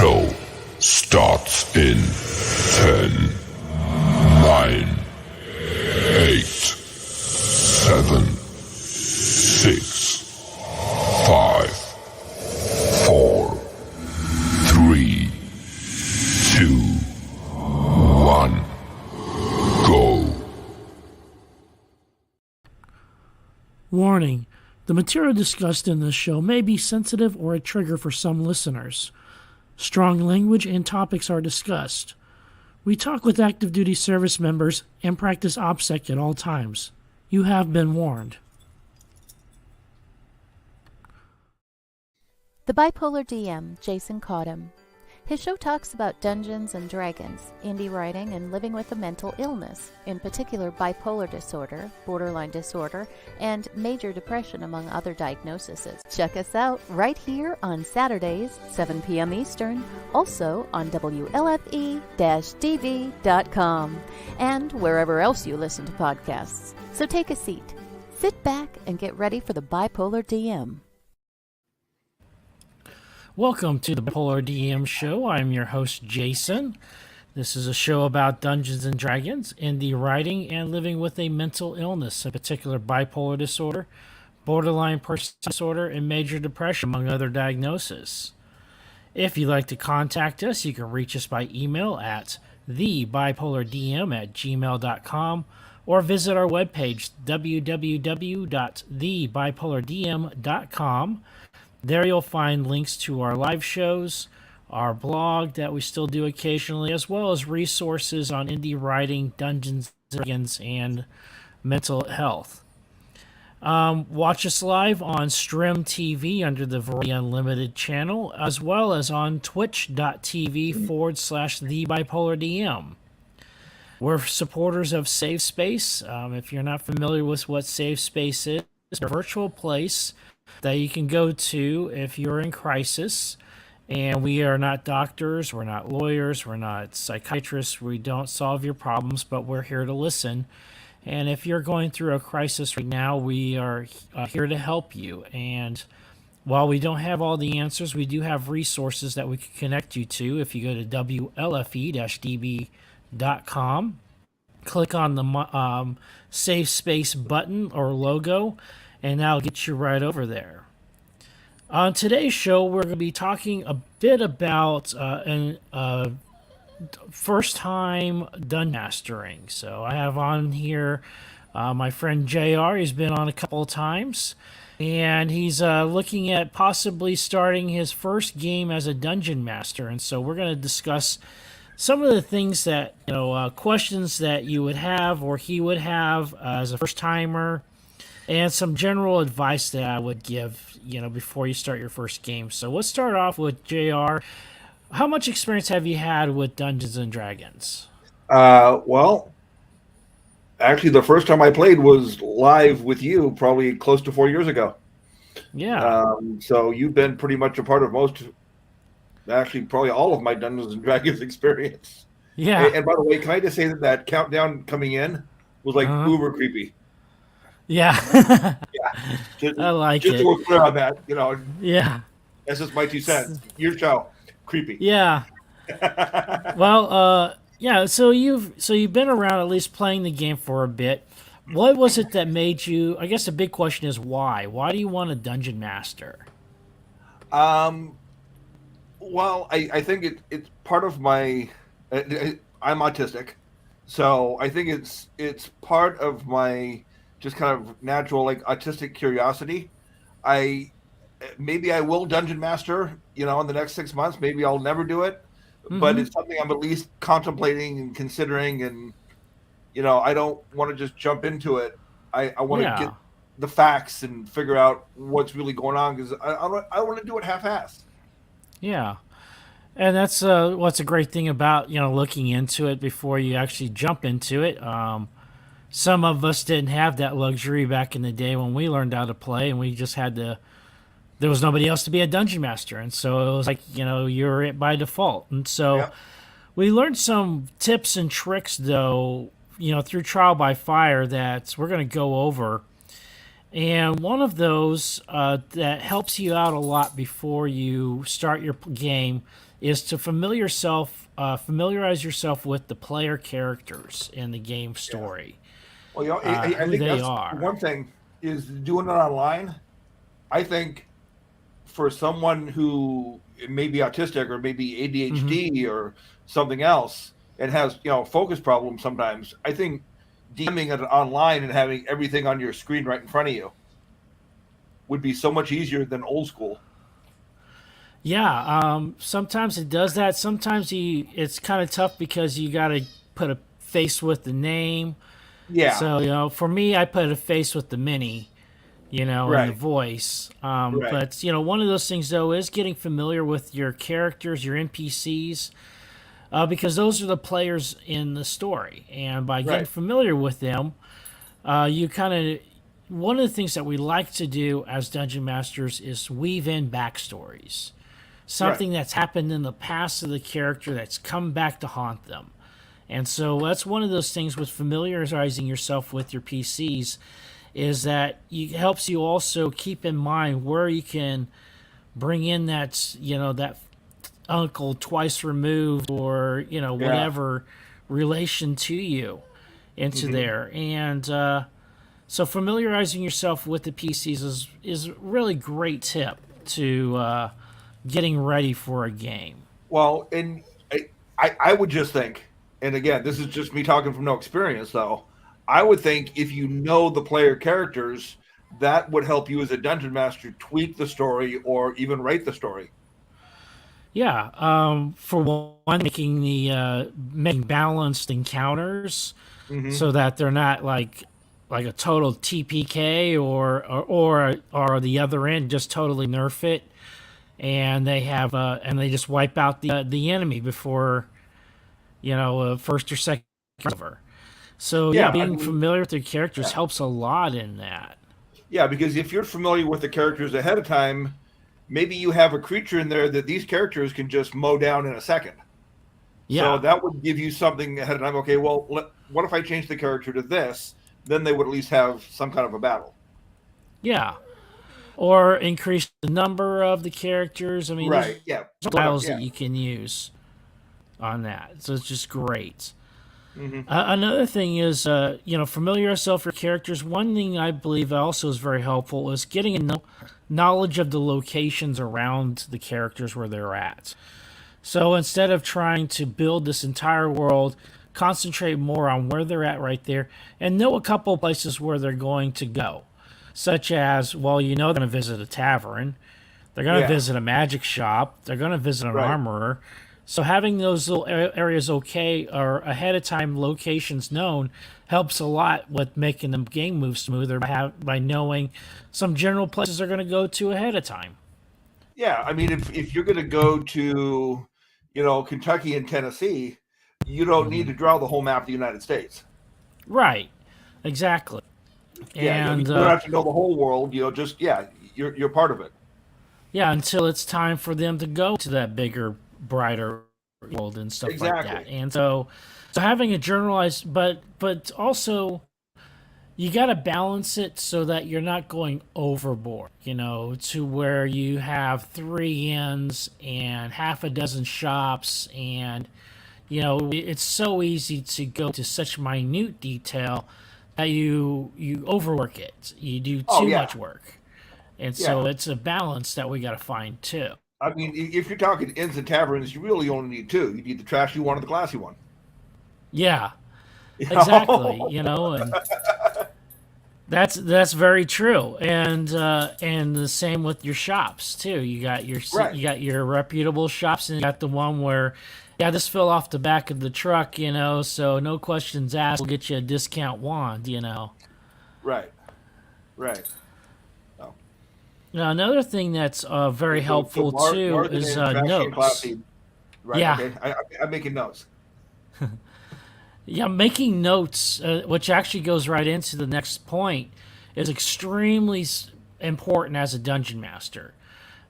show starts in 10, 9, 8, 7, 6, 5, 4, 3, 2, 1, go. Warning. The material discussed in this show may be sensitive or a trigger for some listeners. Strong language and topics are discussed. We talk with active duty service members and practice OPSEC at all times. You have been warned. The Bipolar DM, Jason Cottam. His show talks about Dungeons and Dragons, indie writing, and living with a mental illness, in particular bipolar disorder, borderline disorder, and major depression, among other diagnoses. Check us out right here on Saturdays, 7 p.m. Eastern, also on WLFE-DB.com, and wherever else you listen to podcasts. So take a seat, sit back, and get ready for the Bipolar DM. Welcome to the Bipolar DM Show. I'm your host, Jason. This is a show about Dungeons and Dragons, indie writing, and living with a mental illness, in particular bipolar disorder, borderline personality disorder, and major depression, among other diagnoses. If you'd like to contact us, you can reach us by email at thebipolardm@gmail.com or visit our webpage, www.thebipolardm.com. There you'll find links to our live shows, our blog that we still do occasionally, as well as resources on indie writing, Dungeons and Dragons, and mental health. Watch us live on Stream TV under the Variety Unlimited channel, as well as on twitch.tv/thebipolardm. We're supporters of Safe Space. If you're not familiar with what Safe Space is, it's a virtual place that you can go to if you're in crisis. And we are not doctors, we're not lawyers, we're not psychiatrists, we don't solve your problems, but we're here to listen. And if you're going through a crisis right now, we are here to help you. And while we don't have all the answers, we do have resources that we can connect you to. If you go to WLFE-DB.com, click on the Safe Space button or logo, and that'll get you right over there. On today's show, we're going to be talking a bit about first-time dungeon mastering. So I have on here my friend JR. He's been on a couple of times, and he's looking at possibly starting his first game as a dungeon master. And so we're going to discuss some of the things that, questions that you would have or he would have as a first-timer, and some general advice that I would give, before you start your first game. So let's start off with JR. How much experience have you had with Dungeons and Dragons? Well, actually, the first time I played was live with you, probably close to 4 years ago. Yeah. So you've been pretty much a part of probably all of my Dungeons and Dragons experience. Yeah. And by the way, can I just say that countdown coming in was like uber creepy. Yeah. I like it. Just to be clear on that, Yeah. That's just my 2 cents. Your show, creepy. Yeah. Well, so you've been around at least playing the game for a bit. What was it that made you? I guess the big question is why. Why do you want a dungeon master? Well, I think it's part of my. I'm autistic, so I think it's part of my just kind of natural autistic curiosity. Maybe I will dungeon master, in the next 6 months. Maybe I'll never do it, but it's something I'm at least contemplating and considering. And I don't want to just jump into it. I want to get the facts and figure out what's really going on, because I want to do it half-assed. Yeah, and that's what's a great thing about looking into it before you actually jump into it. Some of us didn't have that luxury back in the day when we learned how to play, and we just had to. There was nobody else to be a dungeon master, and so it was like you're it by default. And so we learned some tips and tricks, though, through trial by fire that we're going to go over. And one of those that helps you out a lot before you start your game is to familiarize yourself with the player characters in the game story. Well, I Who think they that's are. one thing is doing it online. I think for someone who may be autistic or maybe ADHD or something else and has focus problems sometimes, I think DMing it online and having everything on your screen right in front of you would be so much easier than old school. Yeah, sometimes it does that. Sometimes it's kind of tough because you got to put a face with the name. Yeah, So, for me, I put a face with the mini, and the right, voice. right, But, one of those things, though, is getting familiar with your characters, your NPCs, because those are the players in the story. And by getting right, familiar with them, you kind of. One of the things that we like to do as dungeon masters is weave in backstories. right. Something that's happened in the past of the character that's come back to haunt them. And so that's one of those things with familiarizing yourself with your PCs is that it helps you also keep in mind where you can bring in that uncle twice removed or Yeah. whatever relation to you into Hmm. there. And so familiarizing yourself with the PCs is a really great tip to getting ready for a game. Well, and I would just think, and again, this is just me talking from no experience, though. I would think if you know the player characters, that would help you as a dungeon master tweak the story or even write the story. Yeah, for one, making balanced encounters Hmm. so that they're not like a total TPK or the other end just totally nerf it and they just wipe out the enemy before first or second over. So yeah, Yeah, I being mean, familiar with their characters yeah, helps a lot in that. yeah, because if you're familiar with the characters ahead of time, maybe you have a creature in there that these characters can just mow down in a second. So Yeah, that would give you something ahead of time. Okay, well, what if I change the character to this? Then they would at least have some kind of a battle. yeah. Or increase the number of the characters. I mean, there's Right. Yeah. Whatever. styles that Yeah. you can use on that. So it's just great. Hmm. Another thing is, familiar yourself with characters. One thing I believe also is very helpful is getting knowledge of the locations around the characters where they're at. So instead of trying to build this entire world, concentrate more on where they're at right there and know a couple places where they're going to go. Such as, well, they're going to visit a tavern, they're going to Yeah. visit a magic shop, they're going to visit an Right. armorer. So having those little areas okay or ahead of time locations known helps a lot with making the game move smoother by knowing some general places they're going to go to ahead of time. Yeah. I mean, if you're going to go to, Kentucky and Tennessee, you don't need Hmm. to draw the whole map of the United States. Right, exactly. Yeah. I mean, And you don't have to know the whole world. Just you're part of it. yeah, until it's time for them to go to that bigger, brighter world and stuff like that. Exactly. And so having a generalized, but also you got to balance it so that you're not going overboard, to where you have three inns and half a dozen shops and it's so easy to go to such minute detail that you overwork it. You do Oh too yeah. much work. And Yeah. so it's a balance that we got to find too. I mean, if you're talking inns and taverns, you really only need two. You need the trashy one and the classy one. Yeah, You exactly. know? And that's very true. And the same with your shops too. Right. You got your reputable shops, and you got the one where yeah, this fell off the back of the truck, so no questions asked. We'll get you a discount wand. Right. Right. Oh. Now, another thing that's very So helpful too Martha is and trashy and notes. classy. Right. Yeah, Okay. I'm making notes. yeah, making notes, which actually goes right into the next point, is extremely important as a dungeon master.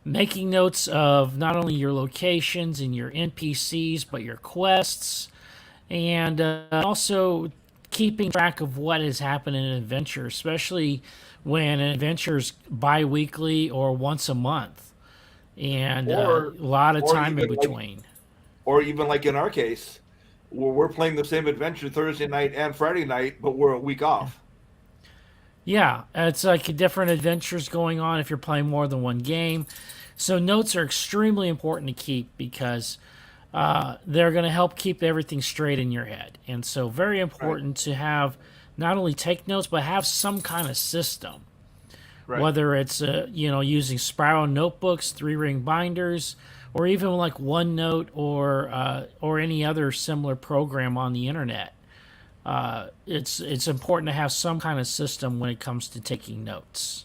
Making notes of not only your locations and your NPCs, but your quests, and also keeping track of what has happened in an adventure, especially when an adventure's bi-weekly or once a month, and Or a lot of or time in even between. or even like in our case, where we're playing the same adventure Thursday night and Friday night, but we're a week off. Yeah, it's like different adventures going on if you're playing more than one game. So notes are extremely important to keep because they're going to help keep everything straight in your head. And so very important to have not only take notes, but have some kind of system. Right. Whether it's using spiral notebooks, 3-ring binders, or even like OneNote or any other similar program on the internet. It's important to have some kind of system when it comes to taking notes.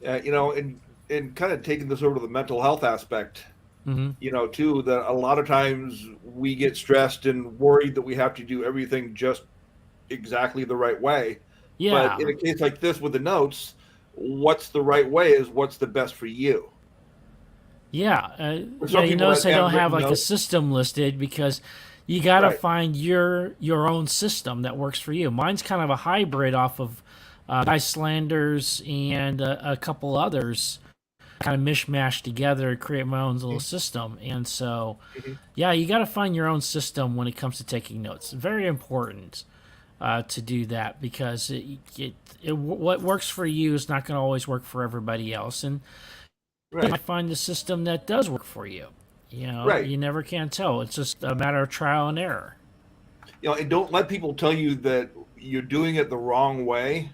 And kind of taking this over to the mental health aspect, Mm-hmm. too, that a lot of times we get stressed and worried that we have to do everything just exactly the right way. Yeah, But in a case like this with the notes, what's the right way is what's the best for you. yeah, For yeah. some You people notice that I have don't have written like a notes, system listed because you got to right? find your own system that works for you. Mine's kind of a hybrid off of Icelanders and a couple others, kind of mishmash together to create my own little system. And so, Mhm. yeah, you got to find your own system when it comes to taking notes. Very important to do that because what works for you is not going to always work for everybody else, and you Right, might find the system that does work for you. right. You never can tell. It's just a matter of trial and error. And don't let people tell you that you're doing it the wrong way.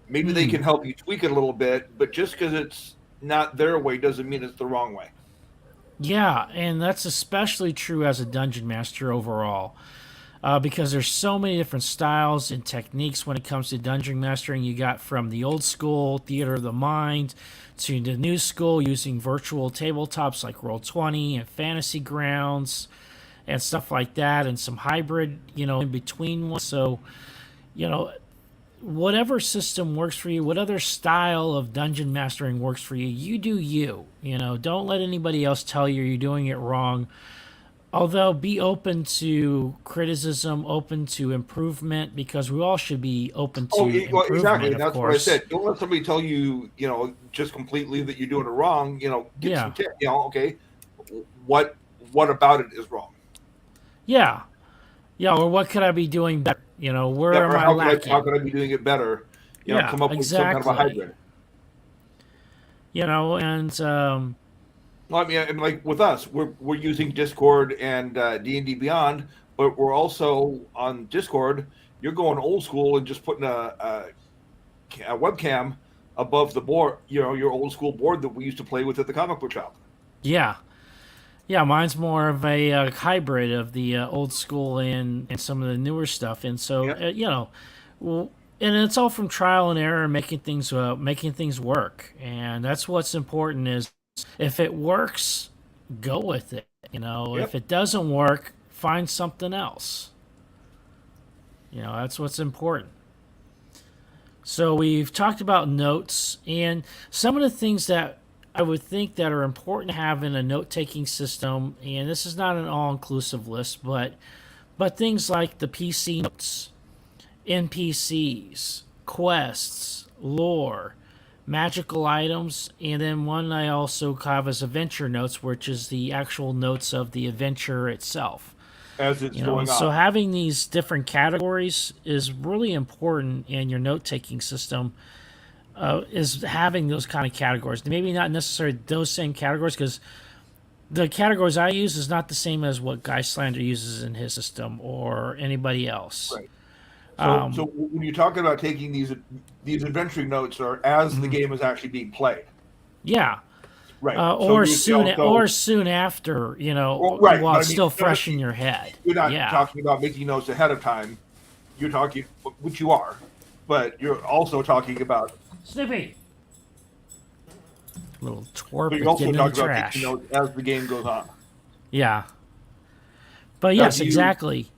Maybe they Hmm. can help you tweak it a little bit, but just because it's not their way doesn't mean it's the wrong way. Yeah, and that's especially true as a dungeon master overall. Because there's so many different styles and techniques when it comes to dungeon mastering. You got from the old school theater of the mind to the new school using virtual tabletops like Roll20 and Fantasy Grounds and stuff like that, and some hybrid, in between ones. So, you know, whatever system works for you, what other style of dungeon mastering works for you, you do you. Don't let anybody else tell you you're doing it wrong. Although be open to criticism, open to improvement, because we all should be open to Well, exactly. improvement, of That's what I course. said. Don't let somebody tell you, just completely that you're doing it wrong. Get Yeah, some tip. Okay, what what about it is wrong? yeah, yeah. Or what could I be doing better? Yeah, Where am or I how lacking? could I be doing it better? Yeah, Come up with some kind of a exactly. hybrid. And Well, I mean, and like with us, we're using Discord and D&D Beyond, but we're also on Discord. You're going old school and just putting a webcam above the board. Your old school board that we used to play with at the comic book shop. yeah, yeah. Mine's more of a hybrid of the old school and some of the newer stuff. And so, Yep. well, and it's all from trial and error, making things work. And that's what's important is if it works, go with it. If Yep. it doesn't work, find something else. That's what's important. So we've talked about notes and some of the things that I would think that are important to have in a note-taking system. And this is not an all-inclusive list, but things like the PC notes, NPCs, quests, lore, magical items, and then one I also have as adventure notes, which is the actual notes of the adventure itself. As it's going So on. having these different categories is really important in your note-taking system. Is having those kind of categories. Maybe not necessarily those same categories, because the categories I use is not the same as what Guy Slander uses in his system or anybody else. Right. So when you're talking about taking these adventuring notes, are as the game is actually being played, Yeah. right? Or so soon after, right, while but I it's mean, still fresh in your head. you're not Yeah. talking about making notes ahead of time. You're talking, which you are, but you're also talking about. Snippy. Little twerp But is you're also getting in the talking about trash. taking notes as the game goes on. Yeah. But Now, yes, do you- exactly.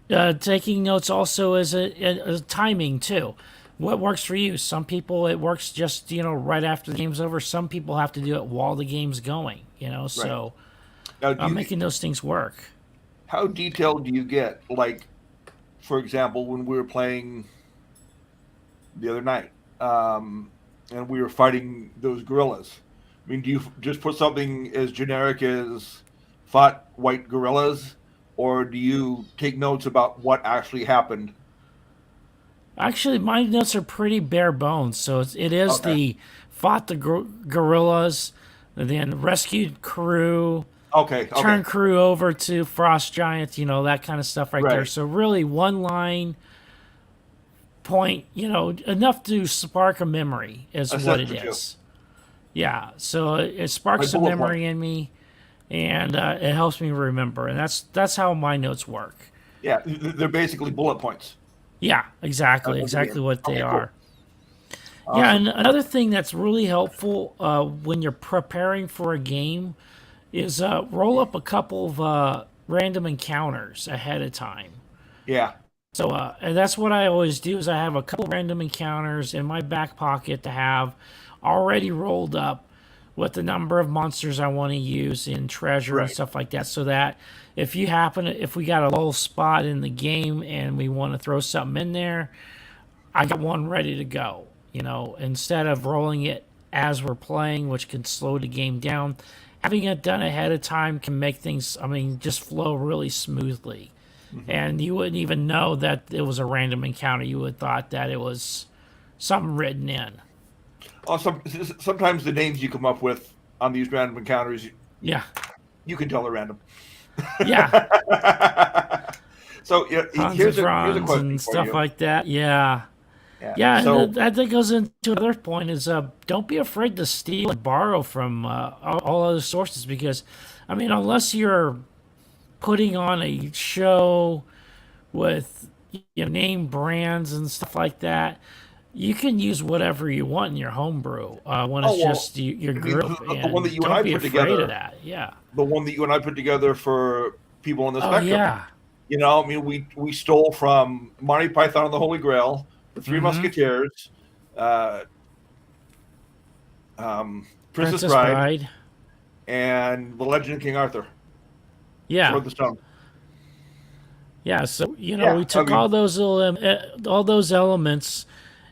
Taking notes also is a timing too. What works for you? Some people it works just right after the game's over. Some people have to do it while the game's going. So Now, making those things work. how detailed do you get? Like, for example, when we were playing the other night, and we were fighting those gorillas. I mean, do you just put something as generic as fought white gorillas, or do you take notes about what actually happened? Actually, my notes are pretty bare bones. So it is Okay. the fought the gorillas, and then rescued crew, Okay. turn Okay. crew over to frost giants, that kind of stuff right there. Right. So really one line point, enough to spark a memory is That's what it what you. is. Yeah, so it My sparks a bullet point. memory in me, and it helps me remember, and that's how my notes work. Yeah, they're basically bullet points. Yeah, exactly, Of the game. exactly what they Okay, cool. are. Yeah, Awesome. and another thing that's really helpful when you're preparing for a game is roll up a couple of random encounters ahead of time. Yeah. So, and that's what I always do is I have a couple random encounters in my back pocket to have already rolled up with the number of monsters I want to use in treasure and Right. stuff like that, so that if we got a little spot in the game and we want to throw something in there, I got one ready to go. Instead of rolling it as we're playing, which can slow the game down, having it done ahead of time can make things, just flow really smoothly. And you wouldn't even know that it was a random encounter. You would have thought that it was something written in. Also, sometimes the names you come up with on these random encounters, Yeah. you can tell they're random. Yeah. So yeah, Tons here's of a runs question and for stuff you. like that. Yeah. Yeah. Yeah, So and that goes into another point is don't be afraid to steal and borrow from all other sources because, unless you're putting on a show with name brands and stuff like that, you can use whatever you want in your homebrew when it's well, just your I mean, group. the one that And you and I don't be put afraid together, of that. Yeah. the one that you and I put together for people on the Oh, spectrum. yeah. I mean, we stole from Monty Python and the Holy Grail, the Three Mm-hmm. Musketeers, uh, Princess Princess Bride, Bride. and the Legend of King Arthur. Yeah. Sword of the Stone. Yeah, so Yeah, we I took mean- all those elements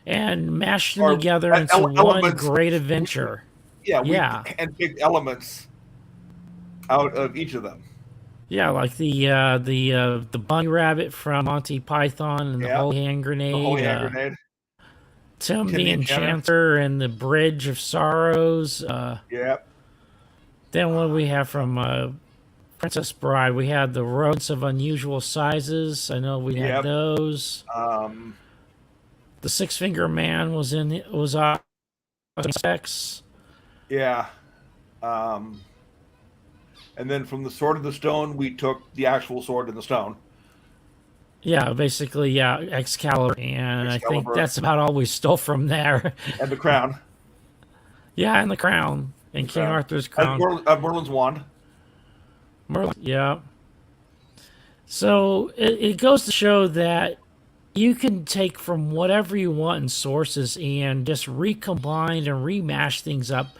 and mashed them Or, together into one elements. great adventure. Yeah, we Yeah. handpicked elements out of each of them. Yeah, like the bunny rabbit from Monty Python and the Yeah. holy hand grenade. The Holy Hand Grenade. Tim Tim the the Enchanter. Enchanter and the Bridge of Sorrows. Yeah. Then what do we have from Princess Bride? We had the rodents of unusual sizes. I know we had Yep. those. The Six Finger Man was X. Yeah. And then from the Sword of the Stone, we took the actual sword in the stone. Yeah, basically, yeah, Excalibur, and I think Excalibur. that's about all we stole from there. And the crown. Yeah, and the crown, and King Crown. Arthur's And crown. Merlin's wand. Merlin, yeah. So it goes to show that you can take from whatever you want in sources and just recombine and remash things up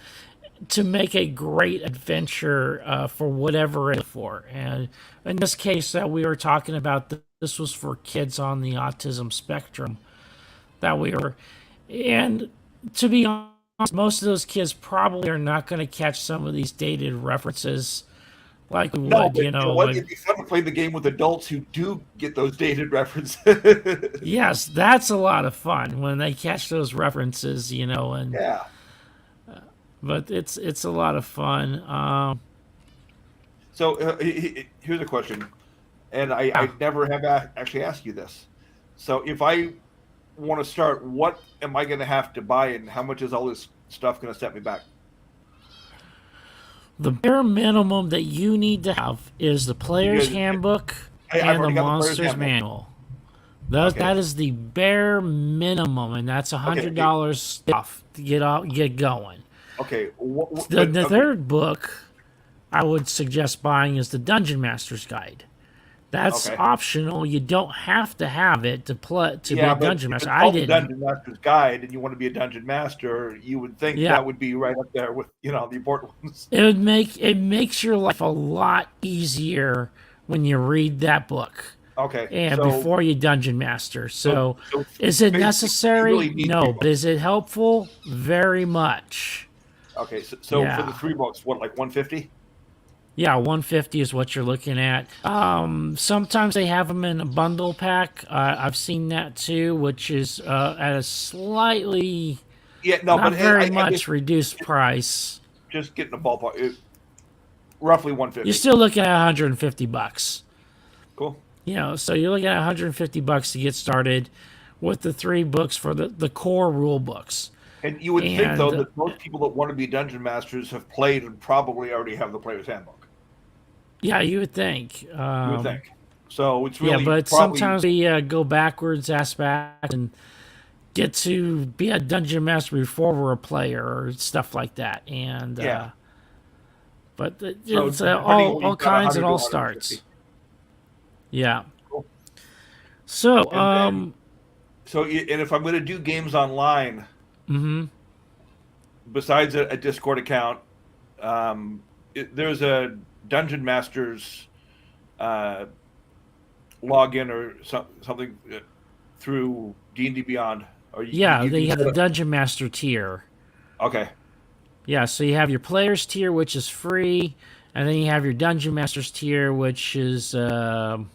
to make a great adventure for whatever it's for. And in this case that we were talking about, this was for kids on the autism spectrum that we were. And to be honest, most of those kids probably are not going to catch some of these dated references like we No, would, but you know. what? Like, It'd be fun to play the game with adults who do get those dated references. yes, that's a lot of fun when they catch those references, and Yeah. but it's a lot of fun. So here's a question, and I never have actually asked you this. So if I want to start, what am I going to have to buy, and how much is all this stuff going to set me back? The bare minimum that you need to have is the player's Because handbook I've and the already got the player's monster's handbook. manual. That is the bare minimum, and that's $100 stuff to get going. Okay. The okay. third book I would suggest buying is the Dungeon Master's Guide. That's Okay. optional. You don't have to have it to be Yeah, a but Dungeon if Master. it's I called the didn't. Dungeon Master's Guide, and you want to be a dungeon master, you would think Yeah. that would be right up there with the important ones. It makes your life a lot easier when you read that book. Okay. and So before you dungeon master. So, so is it basically, you necessary? really need No, three but books. is it helpful? Very much. Okay. So for the Yeah. 3 books, what, like 150? Yeah, 150 is what you're looking at. Sometimes they have them in a bundle pack. I've seen that too, which is at a slightly, Yeah. No, not but very I guess much reduced price. just getting a ballpark, roughly You're 150. still looking at 150 bucks. Cool. So you're looking at 150 bucks to get started with the 3 books for the core rule books. And you would think though And that most people that want to be dungeon masters have played and probably already have the player's handbook. yeah, you would think. You would think. So it's Yeah, really but probably sometimes we go backwards, ass back, and get to be a dungeon master before we're a player or stuff like that. And yeah. but So it's depending on what all you've got, kinds. It 100 to all 150. starts. Yeah. Cool. So And then, and if I'm going to do games online, besides a Discord account, there's a Dungeon Masters login or something through D&D Beyond. Or yeah, you they can have set the up- dungeon master tier. Okay. Yeah, so you have your players tier, which is free, and then you have your dungeon masters tier, which is a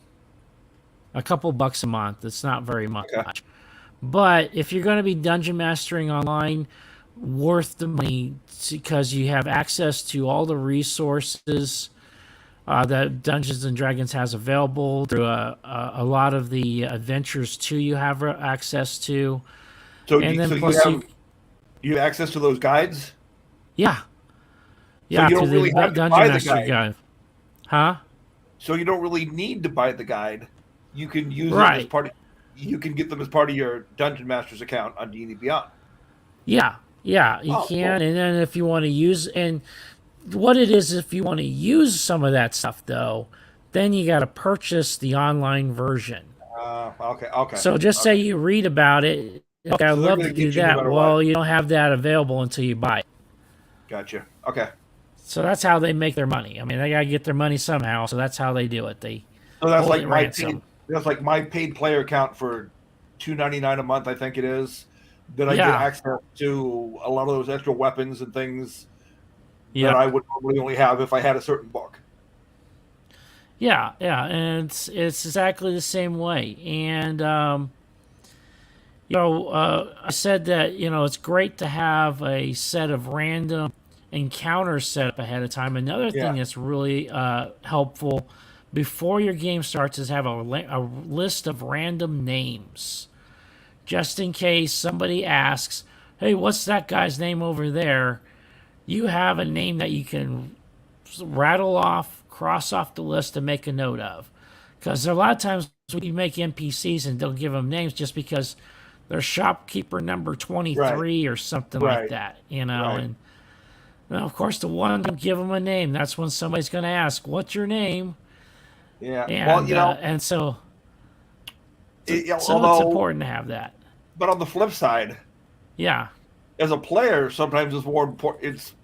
couple bucks a month. It's not very much. Okay. But if you're going to be dungeon mastering online, worth the money because you have access to all the resources that Dungeons and Dragons has available through a lot of the adventures too. You have access to, So and then so plus you have access to those guides? yeah, you don't to really have to Dungeon buy the Master guide. guide, huh? So you don't really need to buy the guide. You can use them Right. as part of, you can get them as part of your Dungeon Masters account on D&D Beyond. Yeah, you Oh, can, cool. and then if you want to use and what it is, if you want to use some of that stuff though, then you got to purchase the online version. Okay. So just say you read about it. Okay, I'd So they're love gonna to get do you no that. matter Well, what. you don't have that available until you buy it. Gotcha. Okay. So that's how they make their money. I mean, they gotta get their money somehow. So that's how they do it. They So that's hold like it my ransom. paid, that's like my paid player account for $2.99 a month, I think it is. That I get Yeah. access to a lot of those extra weapons and things that Yeah, I would probably only have if I had a certain book. yeah, and it's exactly the same way. And I said that it's great to have a set of random encounters set up ahead of time. Another thing Yeah. that's really helpful before your game starts is have a list of random names, just in case somebody asks, "Hey, what's that guy's name over there?" You have a name that you can rattle off, cross off the list, and make a note of. Because a lot of times we make NPCs and don't give them names just because they're shopkeeper number 23 or something like Right. that, Right. And well, of course, the one don't give them a name. That's when somebody's going to ask, "What's your name?" Yeah. And Well, and so it's although, important to have that. but on the flip side, Yeah, as a player, sometimes it's more important. It's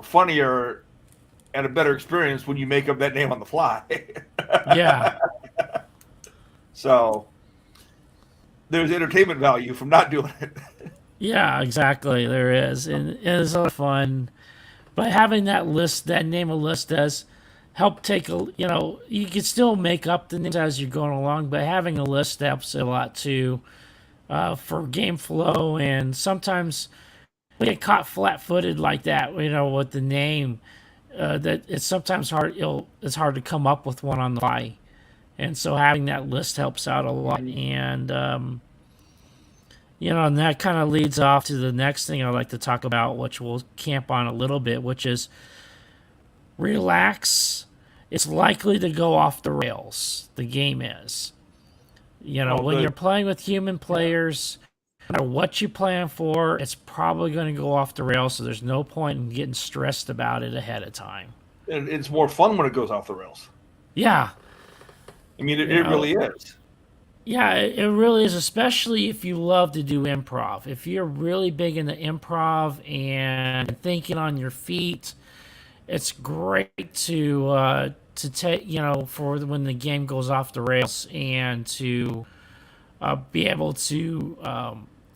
funnier and a better experience when you make up that name on the fly. yeah, So there's entertainment value from not doing it. yeah. Exactly, there is, and it's a lot of fun. But having that list, that name of list, does help take a. You can still make up the names as you're going along, but having a list helps a lot too for game flow. And sometimes we get caught flat-footed like that, with the name. That it's sometimes hard. It's hard to come up with one on the fly, and so having that list helps out a lot. And and that kind of leads off to the next thing I'd like to talk about, which we'll camp on a little bit, which is relax. It's likely to go off the rails. The game is. When good. you're playing with human players, no matter what you plan for, it's probably going to go off the rails, so there's no point in getting stressed about it ahead of time. And it's more fun when it goes off the rails. Yeah. I mean, it You know, really is. Yeah, it really is, especially if you love to do improv. If you're really big into improv and thinking on your feet, it's great to to take, for when the game goes off the rails, and to be able to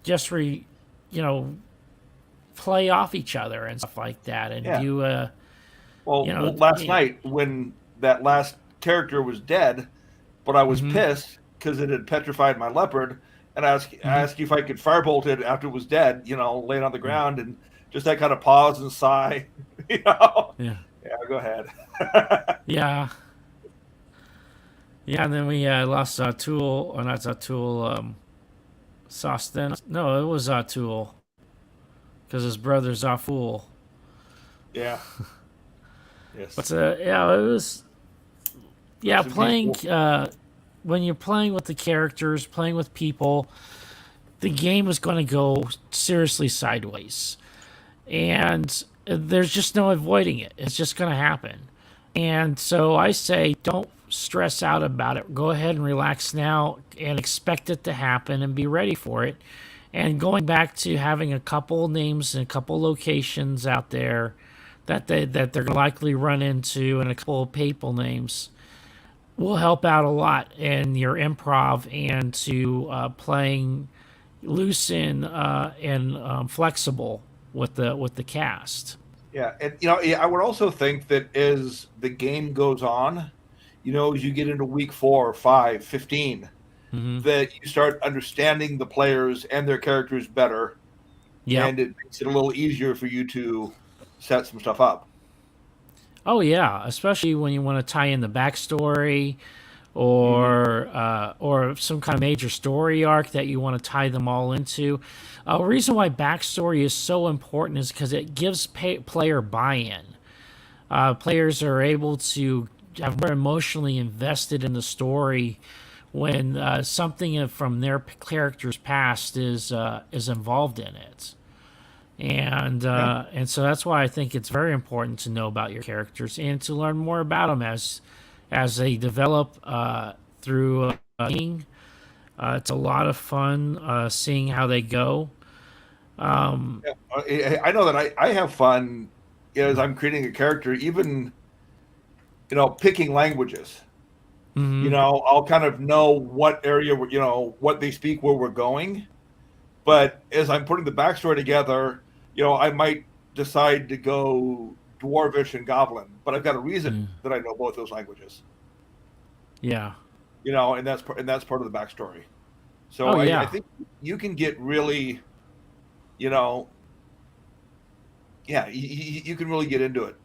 just play off each other and stuff like that, and Yeah. do Well, last night when that last character was dead, but I was pissed because it had petrified my leopard, and I asked you if I could firebolt it after it was dead, laying on the ground, and just that kind of pause and sigh, Yeah. Yeah, go ahead. Yeah. Yeah, and then we lost Tool, or not Tool, Sostin. No, it was Tool, because his brother's Fool. Yeah. Yes. But yeah, it was. Yeah, Some playing people- when you're playing with the characters, playing with people, the game is going to go seriously sideways, and there's just no avoiding it. It's just going to happen. And so I say, don't stress out about it. Go ahead and relax now and expect it to happen and be ready for it. And going back to having a couple names and a couple locations out there that they're going to likely run into, and a couple of people names will help out a lot in your improv, and to playing loose and flexible with the cast. Yeah, and I would also think that as the game goes on, as you get into week 4, 5, 15, that you start understanding the players and their characters better. Yeah. And it makes it a little easier for you to set some stuff up. Oh yeah, especially when you want to tie in the backstory, or some kind of major story arc that you want to tie them all into. A reason why backstory is so important is because it gives player buy-in. Players are able to have more emotionally invested in the story when something from their character's past is involved in it. And so that's why I think it's very important to know about your characters and to learn more about them as they develop through gaming. It's a lot of fun seeing how they go. I know that I have fun as I'm creating a character, even picking languages. I'll kind of know what area, what they speak, where we're going. But as I'm putting the backstory together, I might decide to go Dwarvish and Goblin, but I've got a reason that I know both those languages. Yeah. And that's part of the backstory. So I think you can get really, you can really get into it.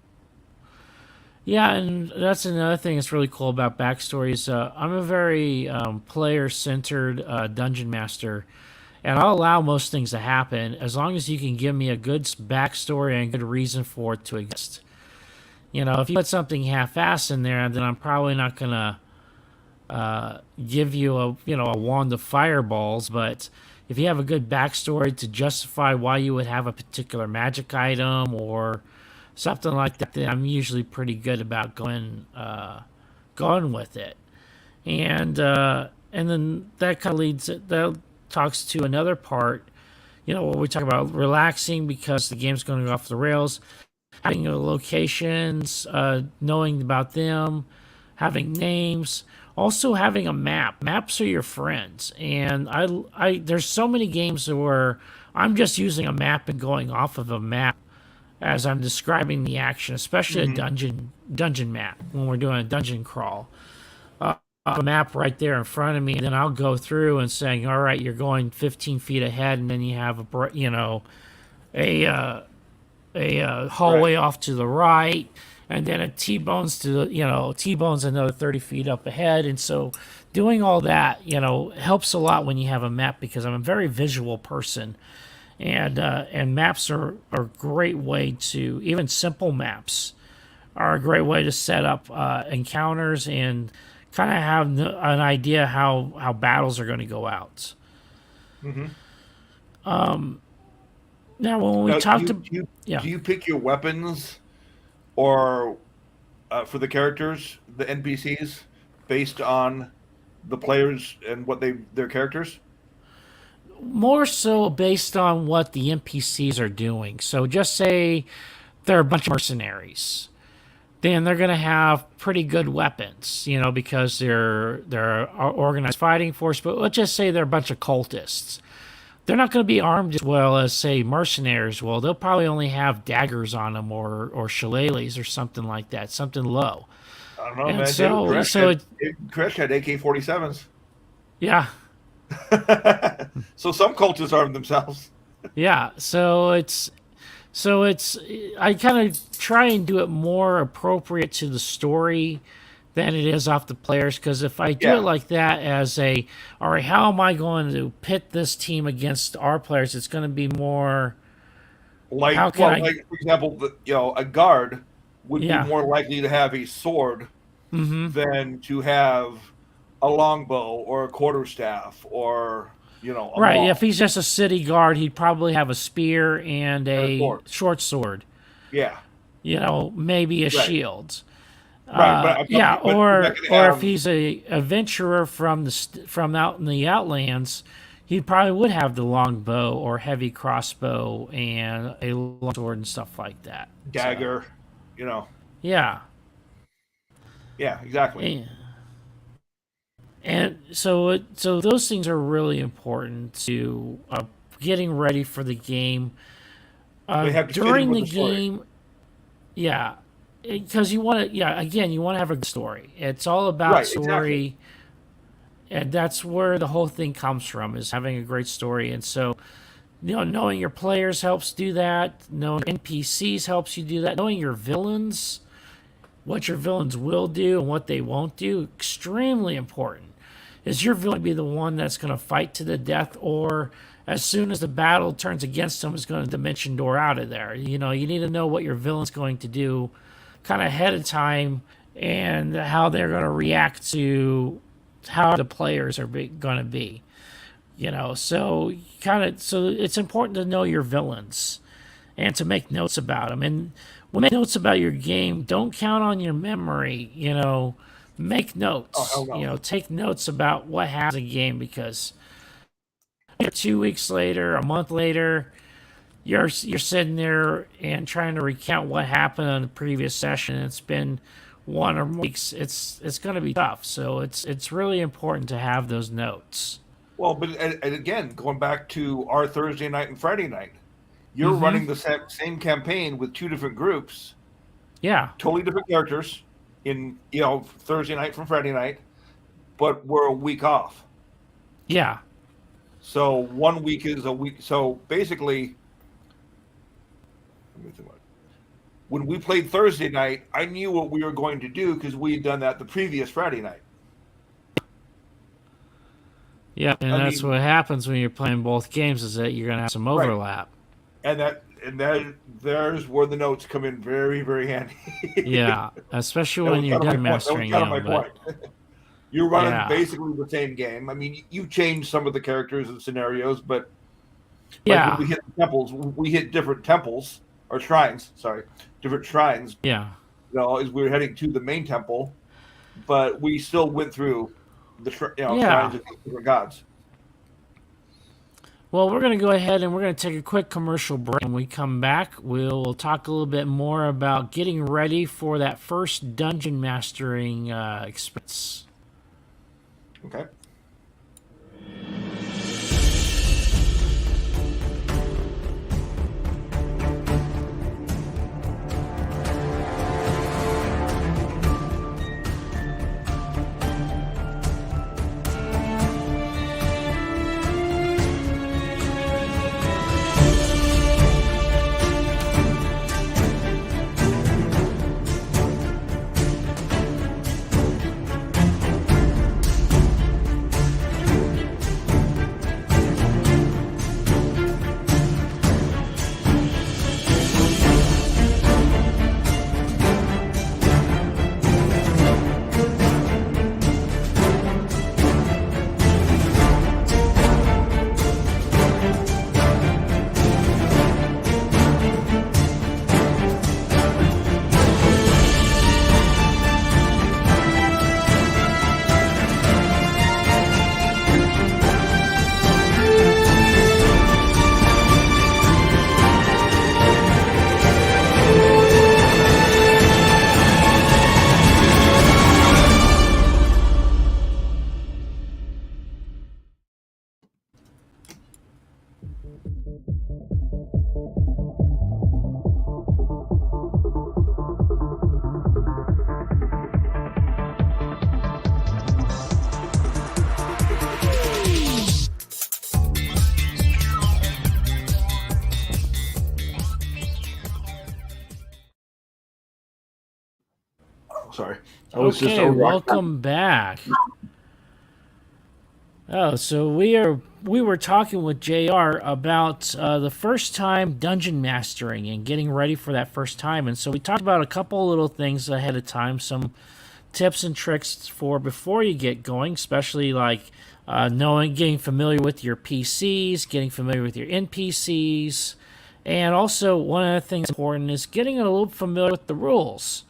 Yeah, and that's another thing that's really cool about backstories. I'm a very player-centered dungeon master, and I'll allow most things to happen as long as you can give me a good backstory and good reason for it to exist. If you put something half-assed in there, then I'm probably not gonna give you a wand of fireballs. But if you have a good backstory to justify why you would have a particular magic item or something like that, then I'm usually pretty good about going with it. And then that kind of that talks to another part, where we talk about relaxing because the game's going to go off the rails, having locations, knowing about them, having names, also having a map. Maps are your friends, and I there's so many games where I'm just using a map and going off of a map as I'm describing the action, especially a dungeon map when we're doing a dungeon crawl. A map right there in front of me, and then I'll go through and saying, all right, you're going 15 feet ahead, and then you have a hallway off to the right, and then a T-bones T-bones another 30 feet up ahead. And so doing all that, helps a lot when you have a map, because I'm a very visual person. And maps are a great way to, even simple maps are a great way to set up encounters and kind of have an idea how battles are going to go out. Now, when we do you pick your weapons or for the characters, the NPCs, based on the players and what their characters? More so based on what the NPCs are doing. So just say they're a bunch of mercenaries. then they're going to have pretty good weapons, because they're an organized fighting force. But let's just say they're a bunch of cultists. They're not going to be armed as well as, say, mercenaries. Well, they'll probably only have daggers on them or shillelaghs or something like that, something low. I don't know, And man. Krish had AK-47s. Yeah. So some cultists arm themselves. Yeah, so it's I kind of try and do it more appropriate to the story than it is off the players, because if I do it like that as all right, how am I going to pit this team against our players? It's going to be more like, for example, a guard would be more likely to have a sword than to have a longbow or a quarterstaff or a maul. If he's just a city guard, he'd probably have a spear and a short sword. Yeah. Maybe a shield. Right. Or if he's a adventurer from out in the outlands, he probably would have the longbow or heavy crossbow and a long sword and stuff like that. Dagger, Yeah. Yeah, exactly. And so those things are really important to getting ready for the game. During the game, because you want to, you want to have a good story. It's all about story, exactly. And that's where the whole thing comes from, is having a great story. And so, knowing your players helps do that. Knowing NPCs helps you do that. Knowing your villains, what your villains will do and what they won't do, extremely important. Is your villain be the one that's going to fight to the death, or as soon as the battle turns against them is going to dimension door out of there? You need to know what your villain's going to do kind of ahead of time, and how they're going to react to how the players are going to be. So it's important to know your villains and to make notes about them. And when you make notes about your game, don't count on your memory, Make notes. Take notes about what happens in the game, because 2 weeks later, a month later, you're sitting there and trying to recount what happened on the previous session. It's been 1 or more weeks. It's going to be tough. So it's really important to have those notes. Well, but and again, going back to our Thursday night and Friday night, you're running the same campaign with 2 different groups. Yeah. Totally different characters. In Thursday night from Friday night, but we're a week off. Yeah. So 1 week is a week. So basically, when we played Thursday night, I knew what we were going to do because we had done that the previous Friday night. Yeah, and that's what happens when you're playing both games, is that you're going to have some overlap. Right. And there's where the notes come in very, very handy. Yeah, especially when you're done mastering them. You're running basically the same game. I mean, you change some of the characters and scenarios, but when we hit the temples, we hit different temples or shrines. Sorry, different shrines. Yeah. As we were heading to the main temple, but we still went through the shrines of different gods. Well, we're going to go ahead and we're going to take a quick commercial break. When we come back, we'll talk a little bit more about getting ready for that first dungeon mastering experience. Okay. sorry. I was just Okay, over. welcome back. Oh, so we were talking with JR about the first time dungeon mastering and getting ready for that first time, and so we talked about a couple little things ahead of time, some tips and tricks for before you get going, especially like getting familiar with your PCs, getting familiar with your NPCs, and also one of the things important is getting a little familiar with the rules.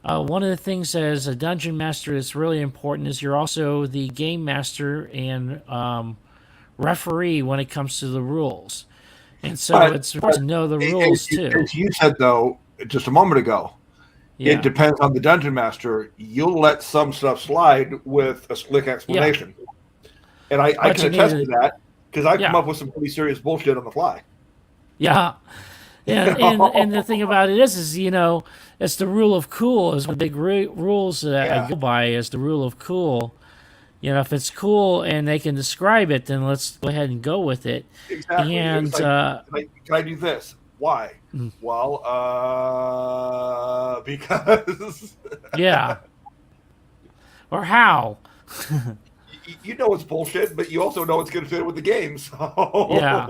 One of the things as a dungeon master that's really important is you're also the game master and referee when it comes to the rules. And so it's important to know the rules too. As you said, though, just a moment ago, Yeah. it depends on the dungeon master. You'll let some stuff slide with a slick explanation. And I But can you attest need to that because I come Yeah. up with some pretty serious bullshit on the fly. Yeah. And the thing about it is it's the rule of cool is one of the big rules that I go by is the rule of cool. If it's cool and they can describe it, then let's go ahead and go with it. Exactly. And It's like, can I do this? Why? Well, because. yeah. Or how? You know it's bullshit, but you also know it's going to fit with the game. So. Yeah.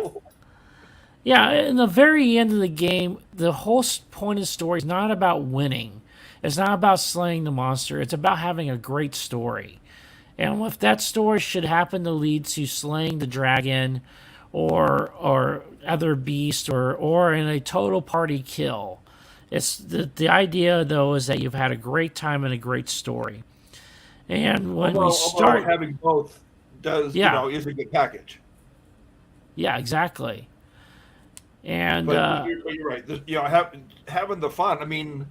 Yeah, in the very end of the game, the whole point of the story is not about winning. It's not about slaying the monster. It's about having a great story. And if that story should happen to lead to slaying the dragon or other beast or in a total party kill, it's the idea, though, is that you've had a great time and a great story. And when we start... having both is a good package. Yeah, exactly. And but you're right. Having the fun. I mean,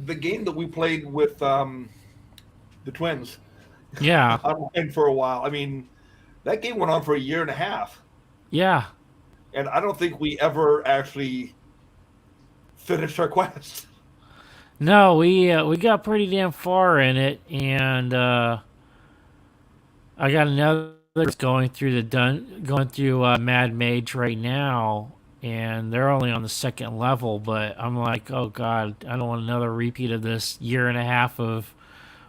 the game that we played with the twins, online for a while. I mean, that game went on for a year and a half. Yeah, and I don't think we ever actually finished our quest. No, we got pretty damn far in it, and I got another going through Mad Mage right now, and they're only on the second level. But I'm like, oh god, I don't want another repeat of this year and a half of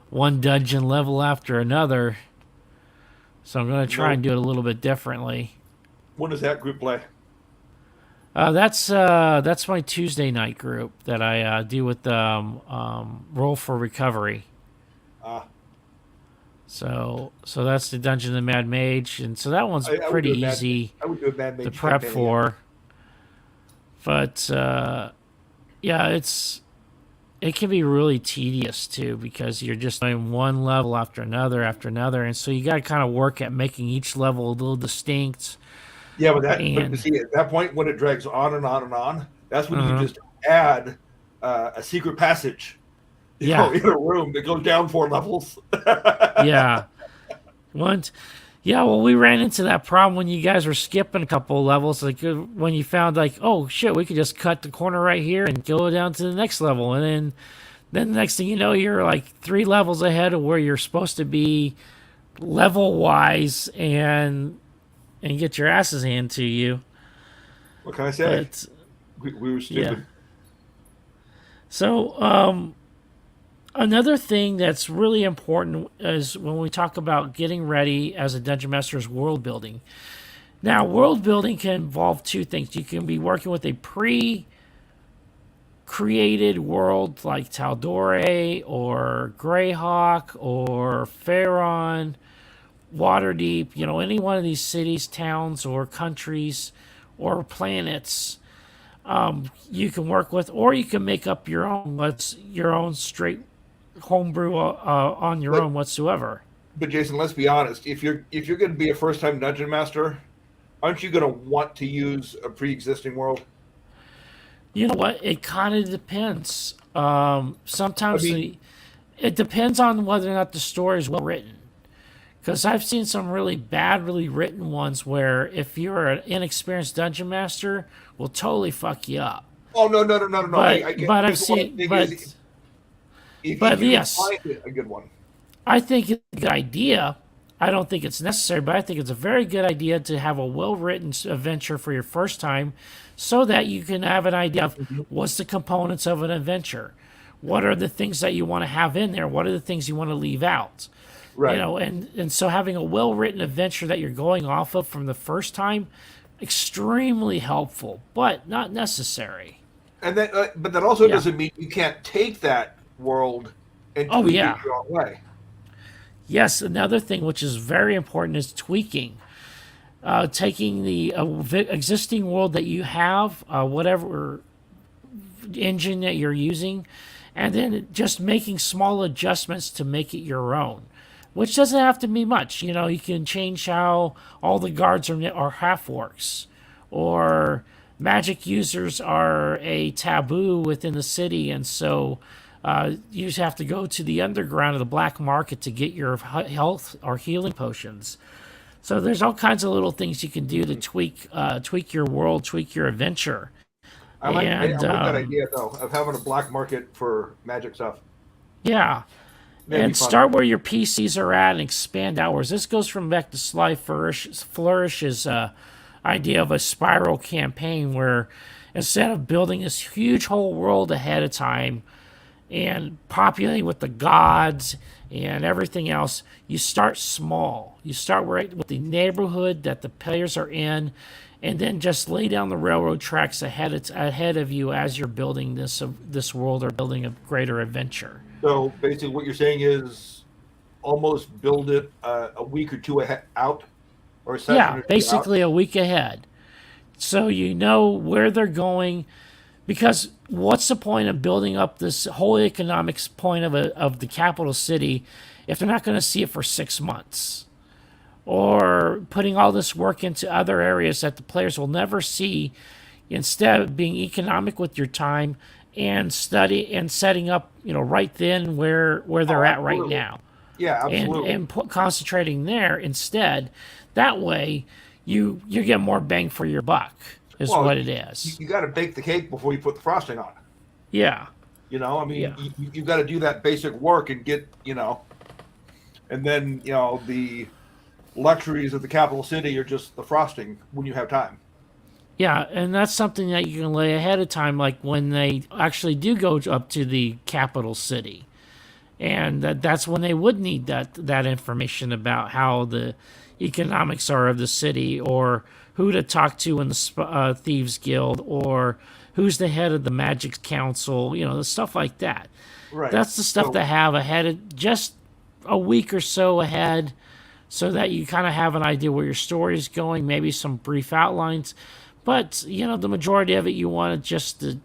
one dungeon level after another. So I'm going to try and do it a little bit differently. When does that group play? That's my Tuesday night group that I do with Roll for Recovery. So that's the Dungeon of the Mad Mage, and so that one's pretty easy to prep for. But it can be really tedious too because you're just doing one level after another, and so you got to kind of work at making each level a little distinct. Yeah, but see, at that point when it drags on and on and on, that's when you just add a secret passage. In a room that goes down 4 levels. Yeah. Well, we ran into that problem when you guys were skipping a couple of levels. Like when you found like, oh shit, we could just cut the corner right here and go down to the next level, and then the next thing you know, you're like 3 levels ahead of where you're supposed to be level wise, and get your asses handed to you. What can I say? We were stupid. Yeah. So, another thing that's really important is when we talk about getting ready as a dungeon master is world building. Now, world building can involve 2 things. You can be working with a pre-created world like Tal'Dorei or Greyhawk or Faerun, Waterdeep, any one of these cities, towns, or countries or planets you can work with, or you can make up your own straight homebrew on your own whatsoever. But Jason, let's be honest. If you're going to be a first-time dungeon master, aren't you going to want to use a pre-existing world? You know what? It kind of depends. Sometimes it depends on whether or not the story is well written. Because I've seen some really badly written ones where if you're an inexperienced dungeon master, will totally fuck you up. Oh no! But I've seen, yes, find it a good one. I think it's a good idea. I don't think it's necessary, but I think it's a very good idea to have a well-written adventure for your first time, so that you can have an idea of what's the components of an adventure. what are the things that you want to have in there? What are the things you want to leave out? Right. You know, and so having a well-written adventure that you're going off of from the first time, extremely helpful, but not necessary. And then, but that also Yeah. doesn't mean you can't take that world and Oh, tweak yeah. it your own way. Yes, another thing which is very important is tweaking. Taking the existing world that you have, whatever engine that you're using, and then just making small adjustments to make it your own, which doesn't have to be much. You know, you can change how all the guards are half orcs, or magic users are a taboo within the city, and so you just have to go to the underground of the black market to get your health or healing potions. So there's all kinds of little things you can do to tweak your world, tweak your adventure. I like that And idea though of having a black market for magic stuff. yeah, That'd be and fun. start where your PCs are at and expand outwards. This goes from back to Sly Flourish's idea of a spiral campaign where instead of building this huge whole world ahead of time and populating with the gods and everything else, you start small. You start with the neighborhood that the players are in, and then just lay down the railroad tracks ahead of you as you're building this world or building a greater adventure. So basically, what you're saying is almost build it a week or two out, or a session or Yeah, two out. basically a week ahead. So you know where they're going, because what's the point of building up this whole economics point of the capital city if they're not going to see it for 6 months? Or putting all this work into other areas that the players will never see, instead of being economic with your time and setting up, you know, right then where they're at right absolutely. now, Yeah, absolutely. and concentrating there instead. That way, you get more bang for your buck. Is Well, what it is. You got to bake the cake before you put the frosting on. Yeah, You know, I mean, Yeah. you got to do that basic work and get, you know, and then, you know, the luxuries of the capital city are just the frosting when you have time. yeah, and that's something that you can lay ahead of time, like when they actually do go up to the capital city, and that's when they would need that information about how the economics are of the city, or who to talk to in the Thieves Guild, or who's the head of the Magic Council, you know, the stuff like that. Right. That's the stuff So- to have ahead of just a week or so ahead, so that you kind of have an idea where your story is going, maybe some brief outlines. But, you know, the majority of it you want just to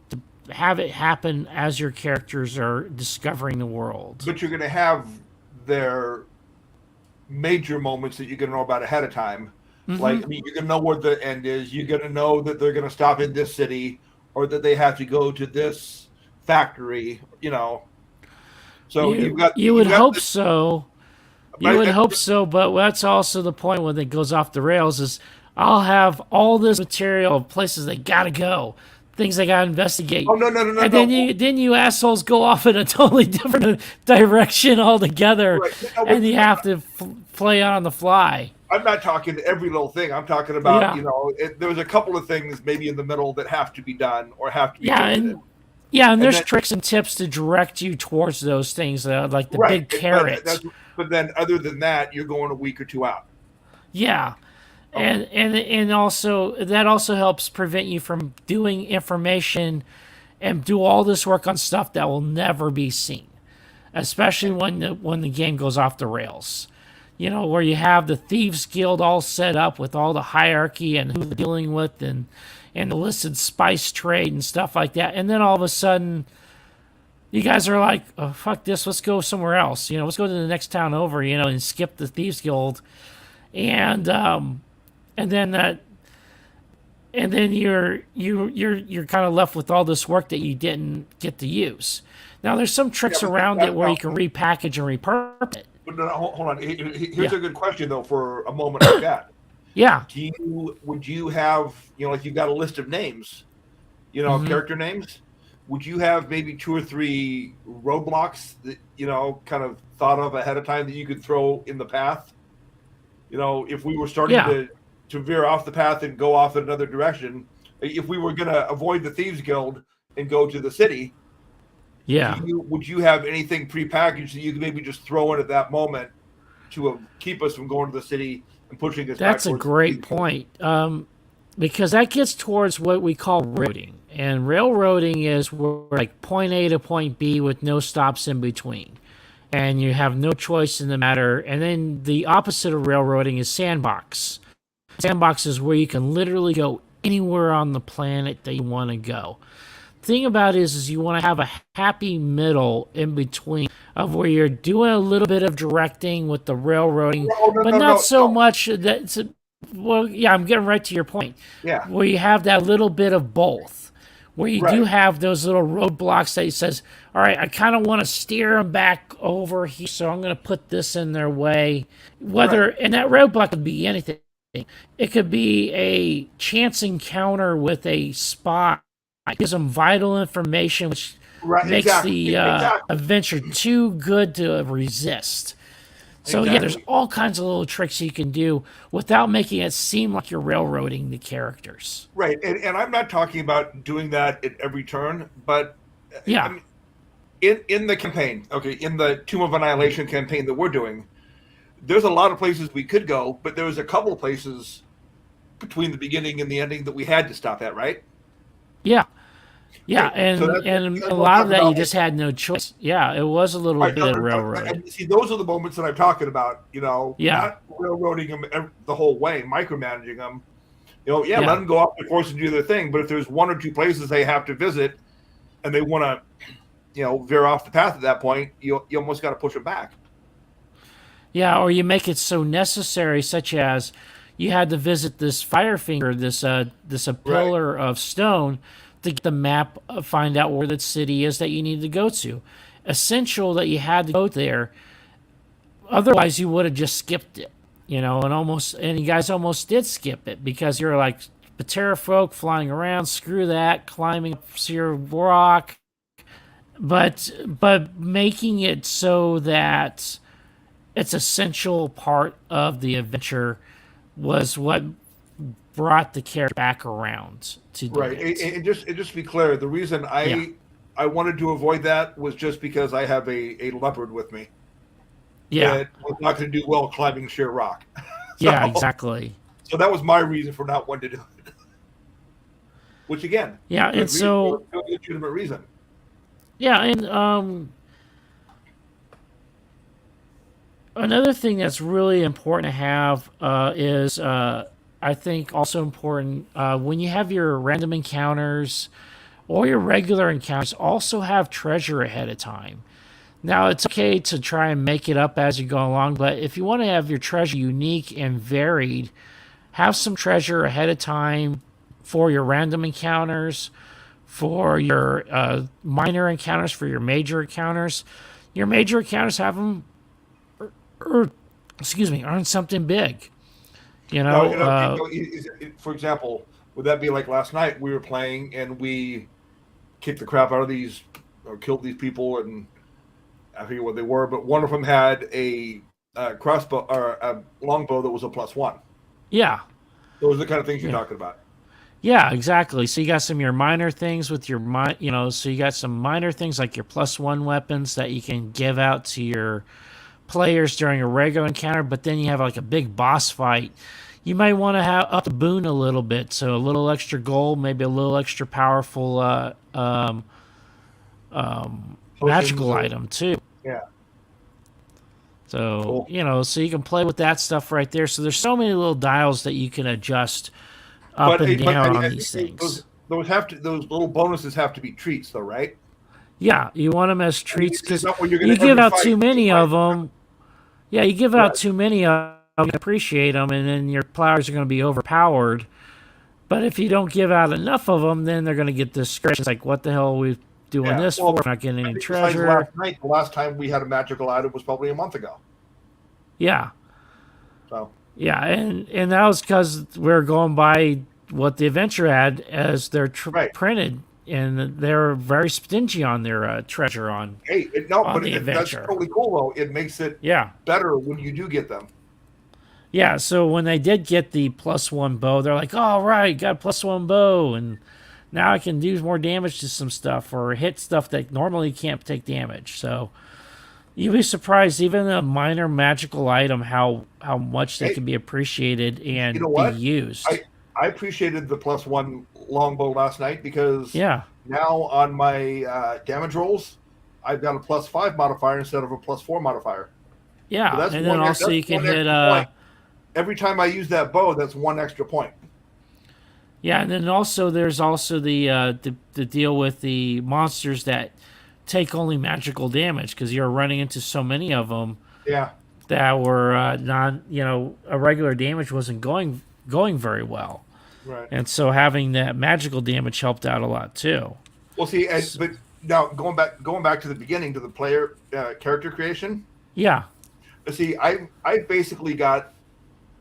have it happen as your characters are discovering the world. But you're going to have their major moments that you're going to know about ahead of time. Like, I mean, you're going to know where the end is. You're going to know that they're going to stop in this city, or that they have to go to this factory, you know. So You would hope so. You would hope so, but that's also the point when it goes off the rails is I'll have all this material of places they gotta go, things they gotta investigate. Oh, no, And then you assholes go off in a totally different direction altogether, Right. No, and you have to play on the fly. I'm not talking every little thing. I'm talking about, Yeah. you know, there's a couple of things maybe in the middle that have to be done or have to be Yeah, visited. and there's then- tricks and tips to direct you towards those things, like the Right. big carrot. But then other than that, you're going a week or two out. Yeah. And also that also helps prevent you from doing information and do all this work on stuff that will never be seen, especially when the game goes off the rails. You know, where you have the Thieves Guild all set up with all the hierarchy and who they're dealing with and the listed spice trade and stuff like that, and then all of a sudden you guys are like, oh, fuck this, let's go somewhere else. You know, let's go to the next town over, you know, and skip the Thieves Guild. And then you're kind of left with all this work that you didn't get to use. Now there's some tricks Yeah, but around that- it where you can repackage and repurpose it. But no, hold on. Here's Yeah. a good question though for a moment like that. Yeah. Would you have, you know, like you've got a list of names, you know, Mhm. character names? Would you have maybe 2 or 3 roadblocks that, you know, kind of thought of ahead of time that you could throw in the path? You know, if we were starting Yeah. to veer off the path and go off in another direction, if we were going to avoid the Thieves Guild and go to the city, Yeah. Would you have anything prepackaged that you could maybe just throw in at that moment to keep us from going to the city and pushing us back That's a towards great the point. Because that gets towards what we call railroading. And railroading is where, like, point A to point B with no stops in between. And you have no choice in the matter. And then the opposite of railroading is sandbox. Sandbox is where you can literally go anywhere on the planet that you want to go. Thing about it is you want to have a happy middle in between of where you're doing a little bit of directing with the railroading, but not so much that it's well, yeah, I'm getting right to your point. Yeah. Where you have that little bit of both, where you do Right. have those little roadblocks that he says, all right, I kind of want to steer them back over here, so I'm going to put this in their way. Whether, and that roadblock could be anything. It could be a chance encounter with a spy. It gives them vital information, which Right, makes exactly. the Exactly. adventure too good to resist. So yeah, there's Exactly. all kinds of little tricks you can do without making it seem like you're railroading the characters. Right, and I'm not talking about doing that at every turn, but Yeah, I mean, in the campaign, okay, in the Tomb of Annihilation campaign that we're doing, there's a lot of places we could go, but there was a couple of places between the beginning and the ending that we had to stop at, right? yeah, yeah, Right. So that's and what a I'm lot of talking that you about. just had no choice. Yeah, it was a little Right, bit of railroading. see, those are the moments that I'm talking about. Yeah, Not railroading them the whole way, micromanaging them. Yeah, let yeah, them go off the course and do their thing. But if there's one or two places they have to visit, and they want to, veer off the path at that point, you almost got to push them back. yeah. Or you make it so necessary, such as you had to visit this Firefinger, this a Right. pillar of stone, to get the map, find out where the city is that you need to go to. Essential that you had to go there. Otherwise, you would have just skipped it, and you guys almost did skip it because you're like Patera folk flying around. Screw that, climbing up your rock, but making it so that it's essential part of the adventure was what brought the character back around to do Right. it. And just to be clear, the reason Yeah, I wanted to avoid that was just because I have a leopard with me yeah, that was not going to do well climbing sheer rock. yeah, so, exactly. so that was my reason for not wanting to do it. Which again, Yeah, good and reason, so legitimate reason. yeah, and another thing that's really important to have is, I think, also important when you have your random encounters or your regular encounters, also have treasure ahead of time. Now, it's okay to try and make it up as you go along, but if you want to have your treasure unique and varied, have some treasure ahead of time for your random encounters, for your minor encounters, for your major encounters. Your major encounters have them earn something big. You Now, know, for example, would that be like last night we were playing and we kicked the crap out of these or killed these people, and I forget what they were, but one of them had a crossbow or a longbow that was a +1. yeah, Those are the kind of things you're talking about. yeah, exactly. So you got some of your minor things with your so you got some minor things like your +1 weapons that you can give out to your players during a regular encounter, but then you have like a big boss fight. You might want to have up the boon a little bit, so a little extra gold, maybe a little extra powerful magical Potions, item too. yeah. So, Cool. so you can play with that stuff right there. So there's so many little dials that you can adjust up and down on these things. Those little bonuses have to be treats, though, right? Yeah, you want them as treats It's because not where you're you gonna give every out fight- too many of them. Yeah, you give out Right. too many of them, you appreciate them, and then your players are going to be overpowered. But if you don't give out enough of them, then they're going to get discouraged. It's like, what the hell are we doing Yeah, this well, for? We're not getting I any think besides treasure. last night, the last time we had a magical item was probably a month ago. Yeah. So Yeah, and that was because we're going by what the adventure had as they're Right. printed, and they're very stingy on their treasure on. hey, On the that's adventure. totally cool though. It makes it Yeah, better when you do get them. yeah. So when they did get the +1 bow, they're like, "All right, got a +1 bow," and now I can do more damage to some stuff or hit stuff that normally can't take damage. So you'd be surprised, even a minor magical item, how much they Hey, can be appreciated and you know be what? used. I appreciated the +1 longbow last night because Yeah, now on my damage rolls, I've got a +5 modifier instead of a +4 modifier. yeah, So that's and then also that's you can one hit extra point. Every time I use that bow, that's 1 extra point. yeah, and then also there's also the deal with the monsters that take only magical damage because you're running into so many of them Yeah. that were a regular damage wasn't going very well. Right. And so having that magical damage helped out a lot too. Well, see, but now going back to the beginning to the player character creation. Yeah, See, I basically got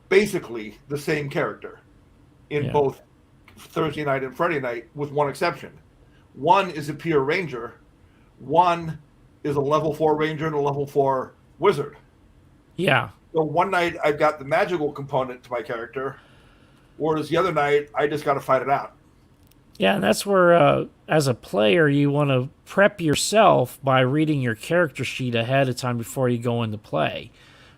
the same character in Yeah. both Thursday night and Friday night, with one exception. One is a pure ranger. One is a level 4 ranger and a level 4 wizard. yeah, So one night I've got the magical component to my character, whereas the other night I just got to fight it out. yeah. And that's where, as a player, you want to prep yourself by reading your character sheet ahead of time before you go into play,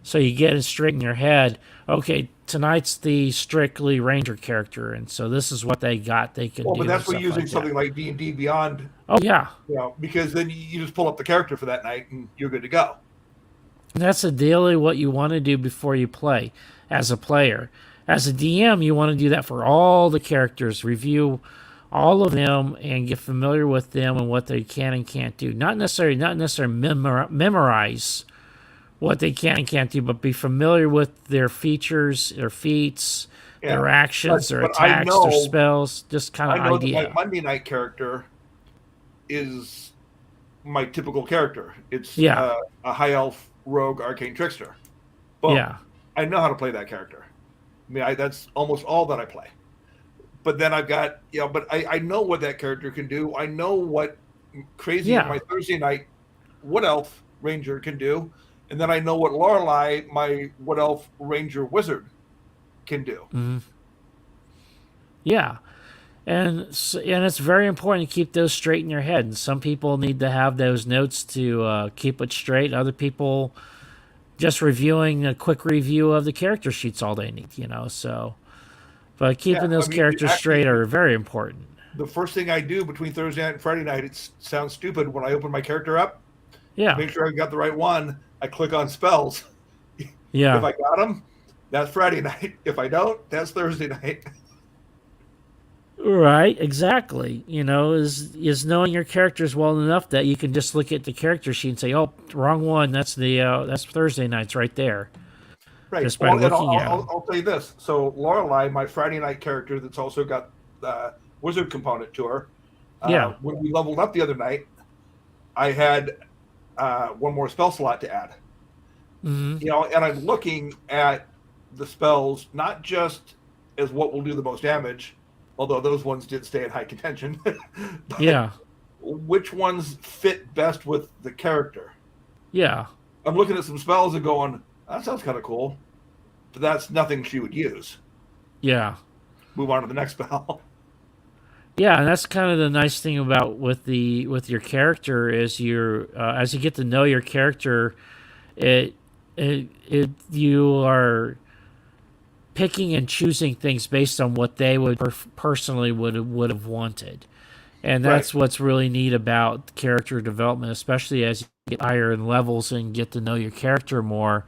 so you get it straight in your head. Okay, tonight's the strictly ranger character, and so this is what they got. They can Well, do. but that's and where stuff using like something that. like D&D Beyond, Oh yeah, because then you just pull up the character for that night and you're good to go. that's ideally what you want to do before you play as a player. As a DM, you want to do that for all the characters, review all of them and get familiar with them and what they can and can't do. Not necessarily memorize what they can and can't do, but be familiar with their features, their feats, Yeah. their actions, their But I attacks, know- their spells, just kind I of know idea. that my Monday night character is my typical character. It's Yeah. a high elf rogue arcane trickster. Boom. Yeah. I know how to play that character. I mean, that's almost all that I play. But then I've got, but I know what that character can do. I know what crazy Yeah. my Thursday night Wood Elf Ranger can do. And then I know what Lorelei, my Wood Elf Ranger Wizard, can do. Yeah. And it's very important to keep those straight in your head. And some people need to have those notes to keep it straight. Other people just reviewing a quick review of the character sheets all they need, So, but keeping Yeah, those I mean, characters actually- straight are very important. The first thing I do between Thursday night and Friday night, it sounds stupid when I open my character up, Yeah. make sure I got the right one. I click on spells. Yeah. If I got them, that's Friday night. If I don't, that's Thursday night. Right, exactly. Is knowing your characters well enough that you can just look at the character sheet and say, "Oh, wrong one. That's that's Thursday nights right there." Right. Just by Well, and looking at I'll tell you this. So Lorelei, my Friday night character that's also got the wizard component to her. Yeah. When we leveled up the other night, I had one more spell slot to add. Hmm. And I'm looking at the spells not just as what will do the most damage, although those ones did stay in high contention. but Yeah, which ones fit best with the character? yeah, I'm looking at some spells and going, that sounds kind of cool, but that's nothing she would use. yeah. Move on to the next spell. Yeah, and that's kind of the nice thing about with your character is as you get to know your character, you are picking and choosing things based on what they would personally would have wanted, and that's what's really neat about character development, especially as you get higher in levels and get to know your character more,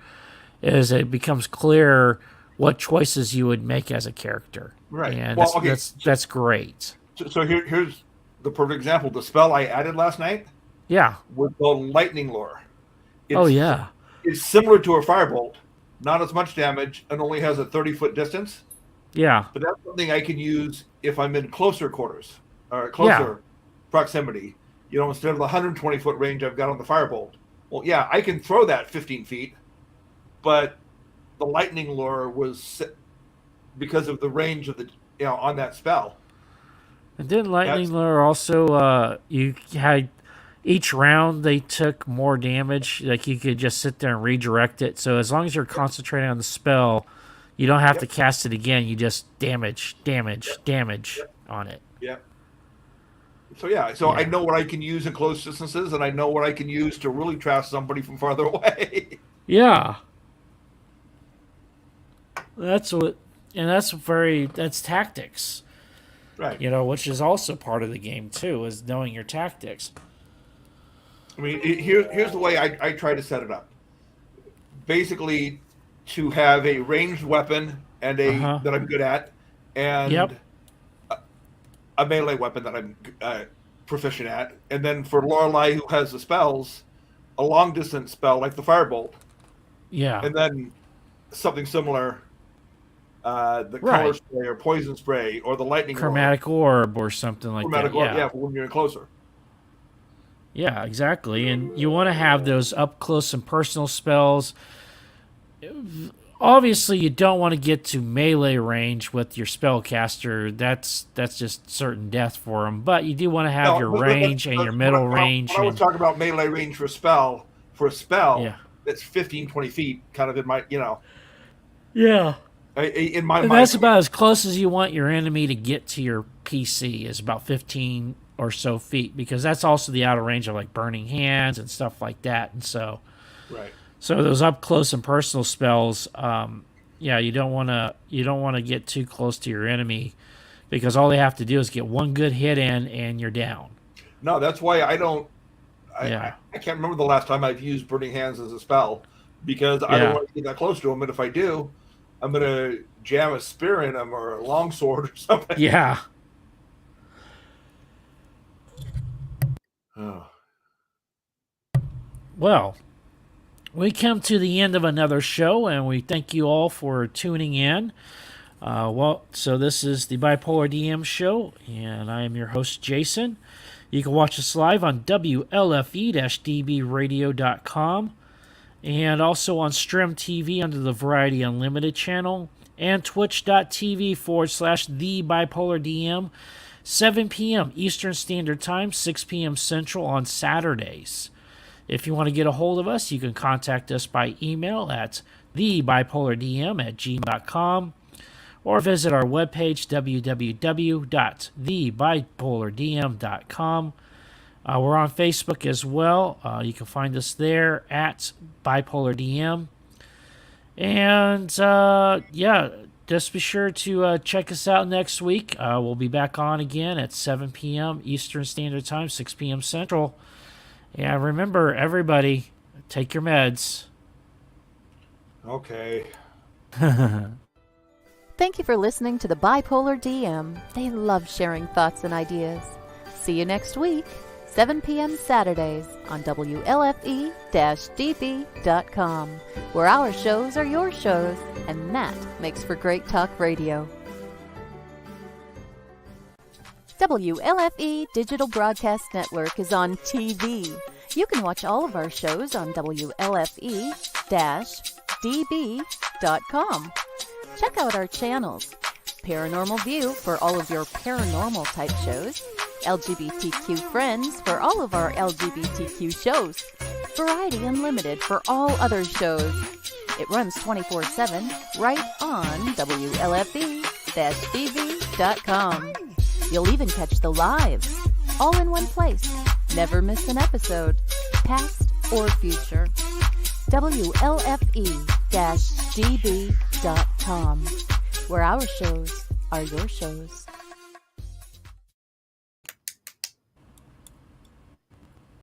is it becomes clear what choices you would make as a character. Right. And Well, okay. that's great. So here's the perfect example. The spell I added last night Yeah. was the Lightning Lure. Oh yeah. It's similar to a Firebolt, not as much damage, and only has a 30-foot distance. Yeah. But that's something I can use if I'm in closer quarters or closer proximity. Instead of the 120-foot range I've got on the Firebolt. Well, yeah, I can throw that 15 feet, but the Lightning Lure was because of the range of the on that spell. And then Lightning Lure also, you had each round they took more damage. Like you could just sit there and redirect it. So as long as you're concentrating on the spell, you don't have to cast it again. You just damage on it. Yeah. So I know what I can use in close distances, and I know what I can use to really trash somebody from farther away. Yeah. That's tactics. Right. Which is also part of the game too, is knowing your tactics. I mean, here's the way I try to set it up. Basically, to have a ranged weapon and that I'm good at, and a melee weapon that I'm proficient at, and then for Lorelei, who has the spells, a long distance spell like the Firebolt. Yeah. And then something similar, the color spray or poison spray or the lightning chromatic orb or something like chromatic that. orb, yeah, for when you're closer. Yeah, exactly. And you want to have those up close and personal spells. Obviously, you don't want to get to melee range with your spellcaster. That's just certain death for them. But you do want to have your range and your middle range. When I was talking about melee range for a spell, that's 15, 20 feet, kind of in my, Yeah. In my and mind. That's about as close as you want your enemy to get to your PC, is about 15 or so feet, because that's also the outer range of like Burning Hands and stuff like that. And so... Right. So those up close and personal spells, you don't want to get too close to your enemy, because all they have to do is get one good hit in and you're down. No, that's why I don't. I can't remember the last time I've used Burning Hands as a spell, because I don't want to get that close to him. And if I do, I'm gonna jam a spear in him or a longsword or something. Yeah. Oh. Well. We come to the end of another show, and we thank you all for tuning in. So this is the Bipolar DM show, and I am your host, Jason. You can watch us live on WLFE-DBradio.com, and also on Strim TV under the Variety Unlimited channel, and twitch.tv/The Bipolar DM, 7 p.m. Eastern Standard Time, 6 p.m. Central on Saturdays. If you want to get a hold of us, you can contact us by email at thebipolardm@gmail.com, or visit our webpage, www.thebipolardm.com. We're on Facebook as well. You can find us there at BipolarDM. And, just be sure to check us out next week. We'll be back on again at 7 p.m. Eastern Standard Time, 6 p.m. Central. Yeah, remember, everybody, take your meds. Okay. Thank you for listening to the Bipolar DM. They love sharing thoughts and ideas. See you next week, 7 p.m. Saturdays on WLFE-DB.com, where our shows are your shows, and that makes for great talk radio. WLFE Digital Broadcast Network is on TV. You can watch all of our shows on WLFE-DB.com. Check out our channels: Paranormal View for all of your paranormal type shows, LGBTQ Friends for all of our LGBTQ shows, Variety Unlimited for all other shows. It runs 24/7 right on WLFE-DB.com. You'll even catch the lives, all in one place. Never miss an episode, past or future. WLFE-DB.com, where our shows are your shows.